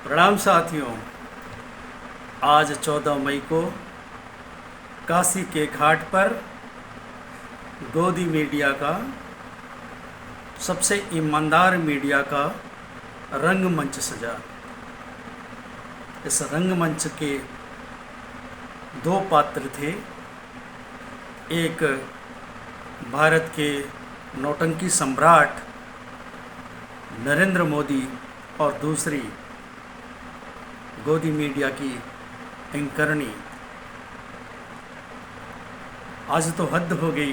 प्रणाम साथियों। आज 14 मई को काशी के घाट पर गोदी मीडिया का, सबसे ईमानदार मीडिया का रंगमंच सजा। इस रंगमंच के दो पात्र थे। एक भारत के नौटंकी सम्राट नरेंद्र मोदी और दूसरी गोदी मीडिया की एंकरनी। आज तो हद हो गई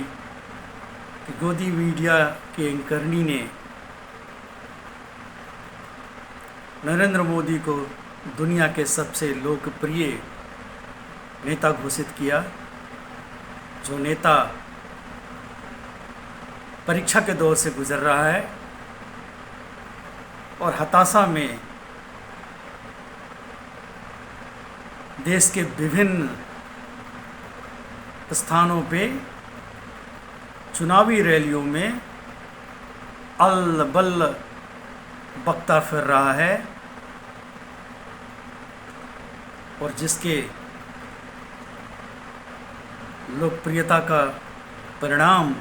कि गोदी मीडिया की एंकरनी ने नरेंद्र मोदी को दुनिया के सबसे लोकप्रिय नेता घोषित किया। जो नेता परीक्षा के दौर से गुजर रहा है और हताशा में देश के विभिन्न स्थानों पे चुनावी रैलियों में अल्ल बल्ल बकता फिर रहा है और जिसके लोकप्रियता का परिणाम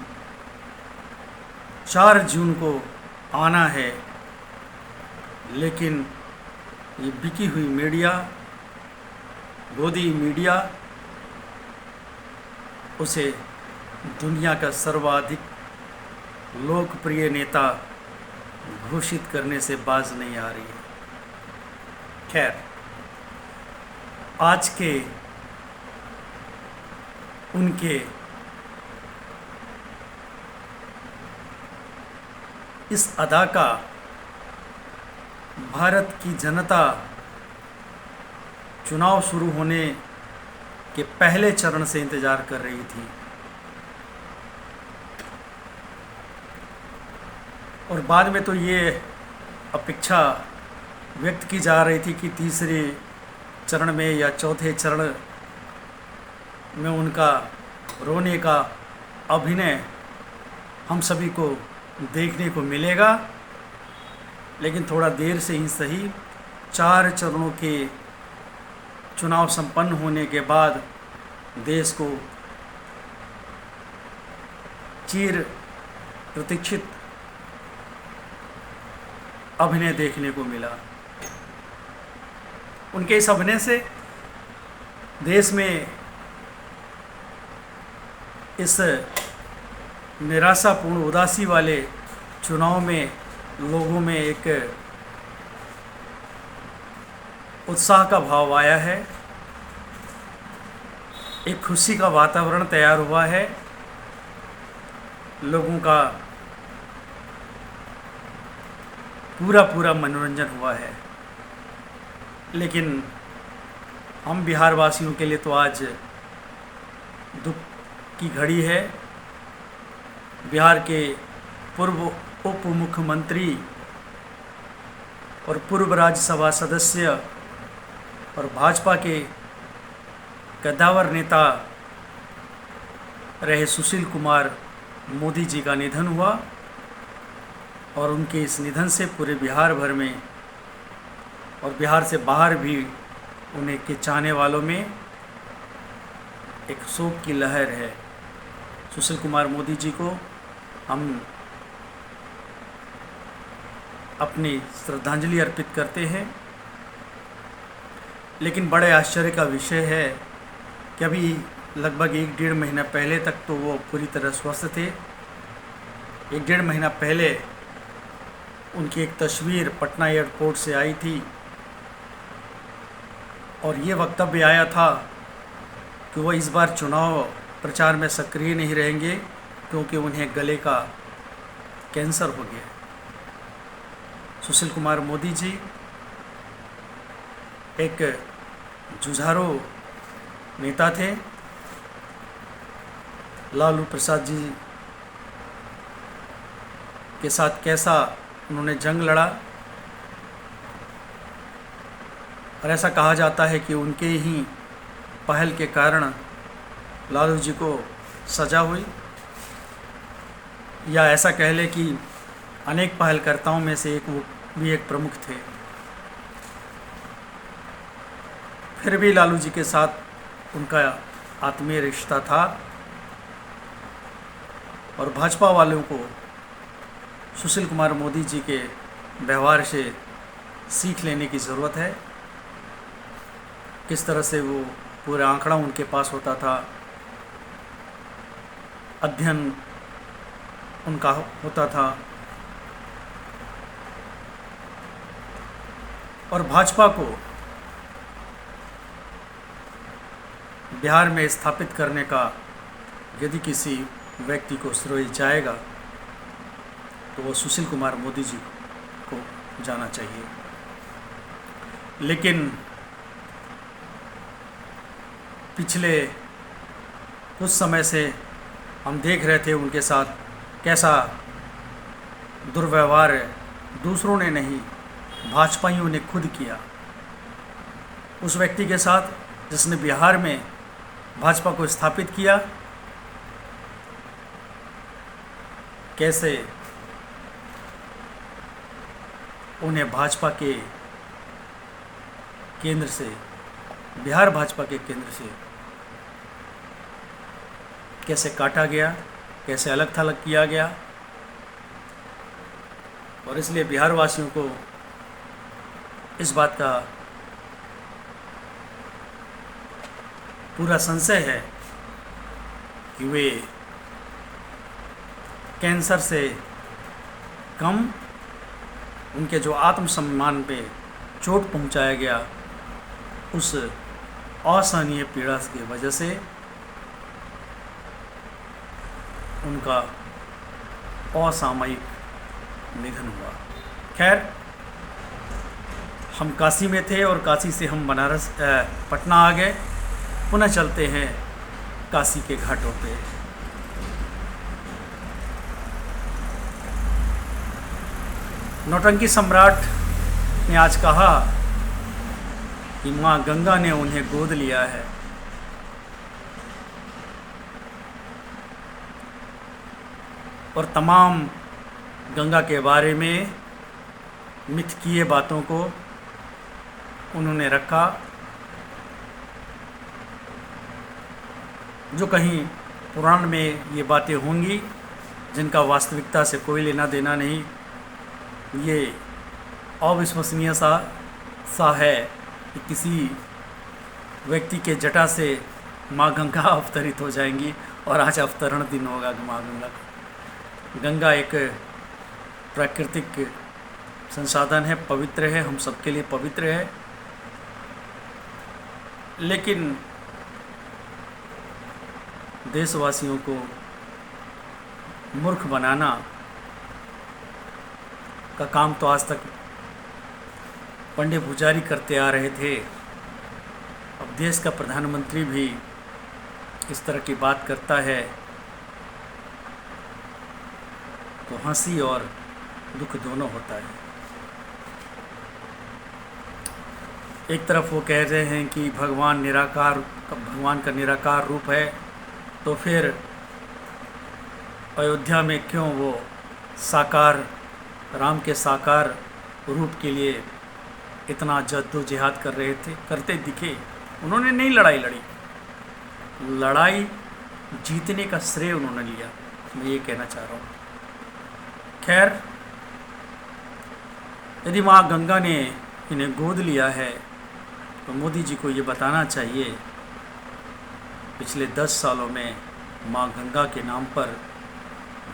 4 जून को आना है, लेकिन ये बिकी हुई मीडिया, गोदी मीडिया, उसे दुनिया का सर्वाधिक लोकप्रिय नेता घोषित करने से बाज नहीं आ रही है। खैर, आज के उनके इस अदा का भारत की जनता चुनाव शुरू होने के पहले चरण से इंतजार कर रही थी और बाद में तो ये अपेक्षा व्यक्त की जा रही थी कि तीसरे चरण में या चौथे चरण में उनका रोने का अभिनय हम सभी को देखने को मिलेगा। लेकिन थोड़ा देर से ही सही, 4 चरणों के चुनाव संपन्न होने के बाद देश को चिर प्रतीक्षित अभिनय देखने को मिला। उनके इस अभिनय से देश में इस निराशापूर्ण उदासी वाले चुनाव में लोगों में एक उत्साह का भाव आया है, एक खुशी का वातावरण तैयार हुआ है, लोगों का पूरा मनोरंजन हुआ है। लेकिन हम बिहार वासियों के लिए तो आज दुख की घड़ी है। बिहार के पूर्व उप मुख्यमंत्री और पूर्व राज्यसभा सदस्य और भाजपा के कद्दावर नेता रहे सुशील कुमार मोदी जी का निधन हुआ और उनके इस निधन से पूरे बिहार भर में और बिहार से बाहर भी उन्हें के चाहने वालों में एक शोक की लहर है। सुशील कुमार मोदी जी को हम अपनी श्रद्धांजलि अर्पित करते हैं। लेकिन बड़े आश्चर्य का विषय है कि अभी लगभग 1-1.5 महीना पहले तक तो वो पूरी तरह स्वस्थ थे। 1-1.5 महीना पहले उनकी एक तस्वीर पटना एयरपोर्ट से आई थी और ये वक्तव्य आया था कि वो इस बार चुनाव प्रचार में सक्रिय नहीं रहेंगे क्योंकि उन्हें गले का कैंसर हो गया। सुशील कुमार मोदी जी एक जुझारू नेता थे। लालू प्रसाद जी के साथ कैसा उन्होंने जंग लड़ा और ऐसा कहा जाता है कि उनके ही पहल के कारण लालू जी को सजा हुई, या ऐसा कह ले कि अनेक पहलकर्ताओं में से वो भी एक प्रमुख थे। फिर भी लालू जी के साथ उनका आत्मीय रिश्ता था और भाजपा वालों को सुशील कुमार मोदी जी के व्यवहार से सीख लेने की ज़रूरत है। किस तरह से वो पूरा आंकड़ा उनके पास होता था, अध्ययन उनका होता था और भाजपा को बिहार में स्थापित करने का यदि किसी व्यक्ति को श्रेय जाएगा तो वो सुशील कुमार मोदी जी को जाना चाहिए। लेकिन पिछले कुछ समय से हम देख रहे थे उनके साथ कैसा दुर्व्यवहार दूसरों ने नहीं, भाजपाइयों ने खुद किया। उस व्यक्ति के साथ जिसने बिहार में भाजपा को स्थापित किया, कैसे उन्हें भाजपा के केंद्र से, बिहार भाजपा के केंद्र से कैसे काटा गया, कैसे अलग थलग किया गया। और इसलिए बिहार वासियों को इस बात का पूरा संशय है कि वे कैंसर से कम, उनके जो आत्मसम्मान पे चोट पहुंचाया गया उस असहनीय पीड़ा की वजह से उनका असामयिक निधन हुआ। खैर, हम काशी में थे और काशी से हम बनारस पटना आ गए। पुनः चलते हैं काशी के घाटों पे। नौटंकी सम्राट ने आज कहा कि माँ गंगा ने उन्हें गोद लिया है। और तमाम गंगा के बारे में मिथकीय बातों को उन्होंने रखा, जो कहीं पुराण में ये बातें होंगी जिनका वास्तविकता से कोई लेना देना नहीं। ये अविश्वसनीय सा है कि किसी व्यक्ति के जटा से माँ गंगा अवतरित हो जाएंगी और आज अवतरण दिन होगा माँ गंगा का। गंगा एक प्राकृतिक संसाधन है, पवित्र है, हम सबके लिए पवित्र है। लेकिन देशवासियों को मूर्ख बनाना का काम तो आज तक पंडित पुजारी करते आ रहे थे। अब देश का प्रधानमंत्री भी इस तरह की बात करता है तो हंसी और दुख दोनों होता है। एक तरफ वो कह रहे हैं कि भगवान का निराकार रूप है, तो फिर अयोध्या में क्यों वो राम के साकार रूप के लिए इतना जद्दोजहद करते दिखे। उन्होंने नहीं लड़ाई लड़ी, लड़ाई जीतने का श्रेय उन्होंने लिया, मैं ये कहना चाह रहा हूँ। खैर, यदि माँ गंगा ने इन्हें गोद लिया है तो मोदी जी को ये बताना चाहिए पिछले 10 सालों में माँ गंगा के नाम पर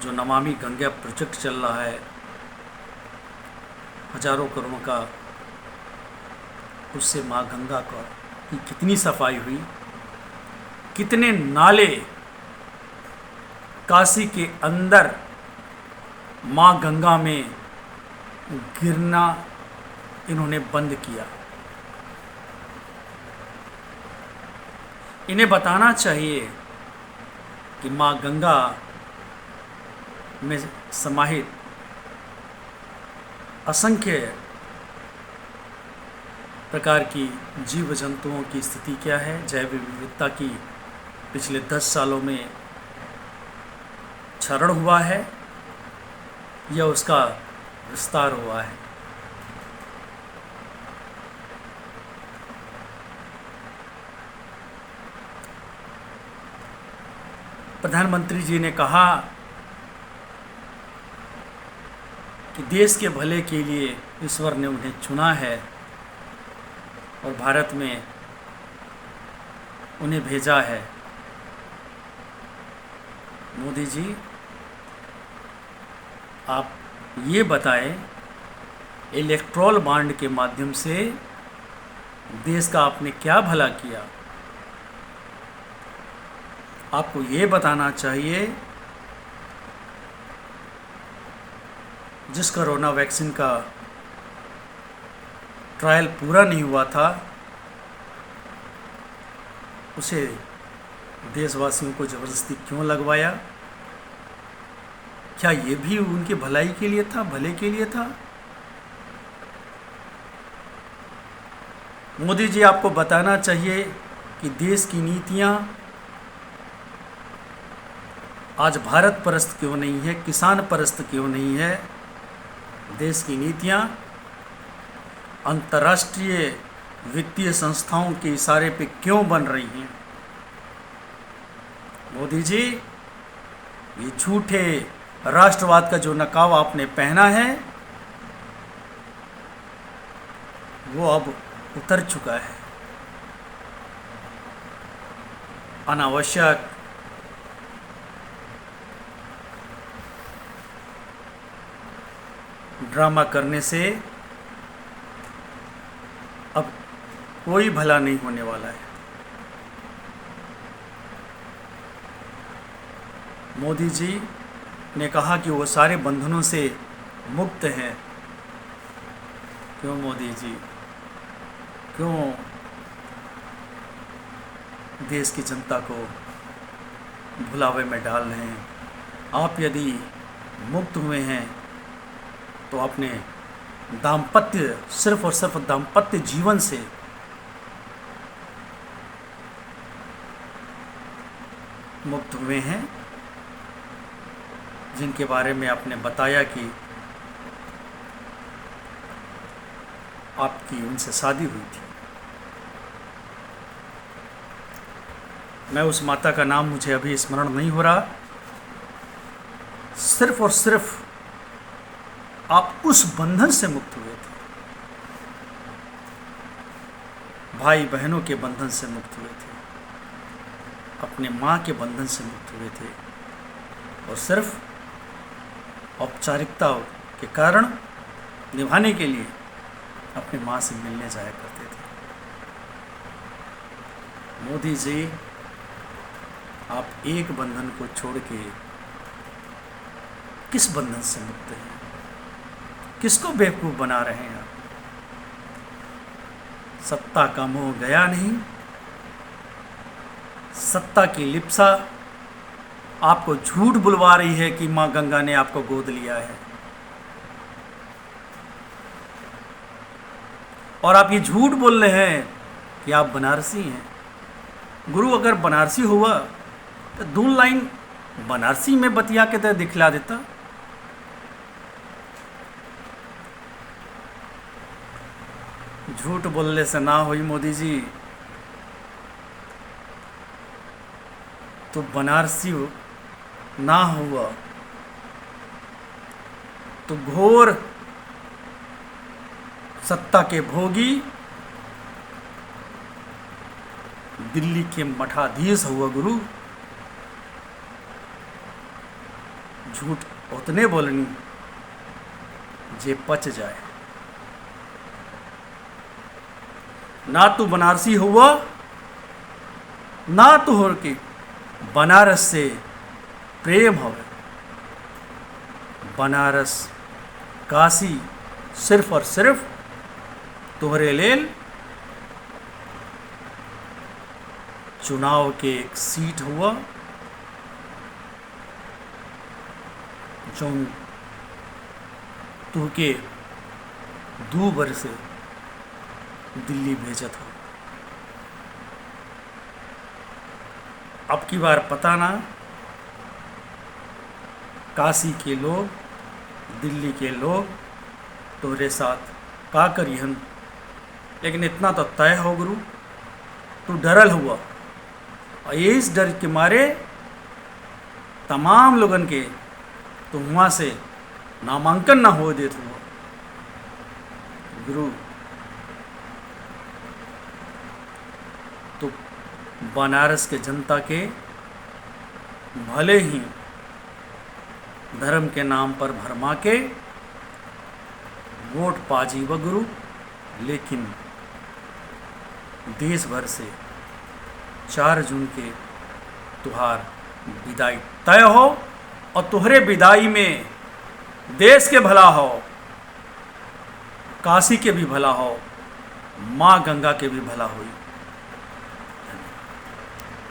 जो नमामि गंगा प्रोजेक्ट चल रहा है, हजारों करोड़ों का, उससे माँ गंगा की कितनी सफाई हुई, कितने नाले काशी के अंदर माँ गंगा में गिरना इन्होंने बंद किया। इन्हें बताना चाहिए कि माँ गंगा में समाहित असंख्य प्रकार की जीव जंतुओं की स्थिति क्या है, जैव विविधता की पिछले 10 सालों में क्षरण हुआ है या उसका विस्तार हुआ है। प्रधानमंत्री जी ने कहा कि देश के भले के लिए ईश्वर ने उन्हें चुना है और भारत में उन्हें भेजा है। मोदी जी, आप ये बताएं, इलेक्ट्रॉल बॉन्ड के माध्यम से देश का आपने क्या भला किया? आपको ये बताना चाहिए जिस कोरोना वैक्सीन का ट्रायल पूरा नहीं हुआ था उसे देशवासियों को ज़बरदस्ती क्यों लगवाया? क्या ये भी उनकी भलाई के लिए था, भले के लिए था? मोदी जी, आपको बताना चाहिए कि देश की नीतियाँ आज भारत परस्त क्यों नहीं है, किसान परस्त क्यों नहीं है। देश की नीतियाँ अंतर्राष्ट्रीय वित्तीय संस्थाओं के इशारे पे क्यों बन रही हैं? मोदी जी, ये झूठे राष्ट्रवाद का जो नकाब आपने पहना है वो अब उतर चुका है। अनावश्यक ड्रामा करने से अब कोई भला नहीं होने वाला है। मोदी जी ने कहा कि वो सारे बंधनों से मुक्त हैं। क्यों मोदी जी, क्यों देश की जनता को भुलावे में डाल रहे हैं? आप यदि मुक्त हुए हैं तो अपने दाम्पत्य, सिर्फ और सिर्फ दाम्पत्य जीवन से मुक्त हुए हैं, जिनके बारे में आपने बताया कि आपकी उनसे शादी हुई थी। मैं उस माता का नाम मुझे अभी स्मरण नहीं हो रहा। सिर्फ और सिर्फ आप उस बंधन से मुक्त हुए थे, भाई बहनों के बंधन से मुक्त हुए थे, अपने माँ के बंधन से मुक्त हुए थे और सिर्फ औपचारिकता के कारण निभाने के लिए अपनी माँ से मिलने जाया करते थे। मोदी जी, आप एक बंधन को छोड़ के किस बंधन से मुक्त हैं? किसको बेवकूफ़ बना रहे हैं आप? सत्ता का मोह गया नहीं, सत्ता की लिप्सा आपको झूठ बुलवा रही है कि माँ गंगा ने आपको गोद लिया है, और आप ये झूठ बोल रहे हैं कि आप बनारसी हैं। गुरु अगर बनारसी हुआ तो 2 लाइन बनारसी में बतिया के तो दिखला देता। झूठ बोलने से ना हुई मोदी जी, तो बनारसी ना हुआ तो घोर सत्ता के भोगी दिल्ली के मठाधीश हुआ गुरु। झूठ उतने बोलनी जे पच जाए। ना तो बनारसी हुआ, ना तो हो के बनारस से प्रेम हो। बनारस काशी सिर्फ और सिर्फ तोहरे लेल चुनाव के एक सीट हुआ जो तू के 2 वर्ष से दिल्ली भेजत हो। अब की बार पता ना काशी के लोग, दिल्ली के लोग तोरे साथ का करिहन, लेकिन इतना तो तय हो गुरु, तू डरल हुआ और ये इस डर के मारे तमाम लोगन के तो वहाँ से नामांकन ना हो देत हुआ। गुरु तो बनारस के जनता के भले ही धर्म के नाम पर भरमा के वोट पाजी व गुरु, लेकिन देश भर से 4 जून के तुहार विदाई तय हो और तुहरे विदाई में देश के भला हो, काशी के भी भला हो, माँ गंगा के भी भला होई।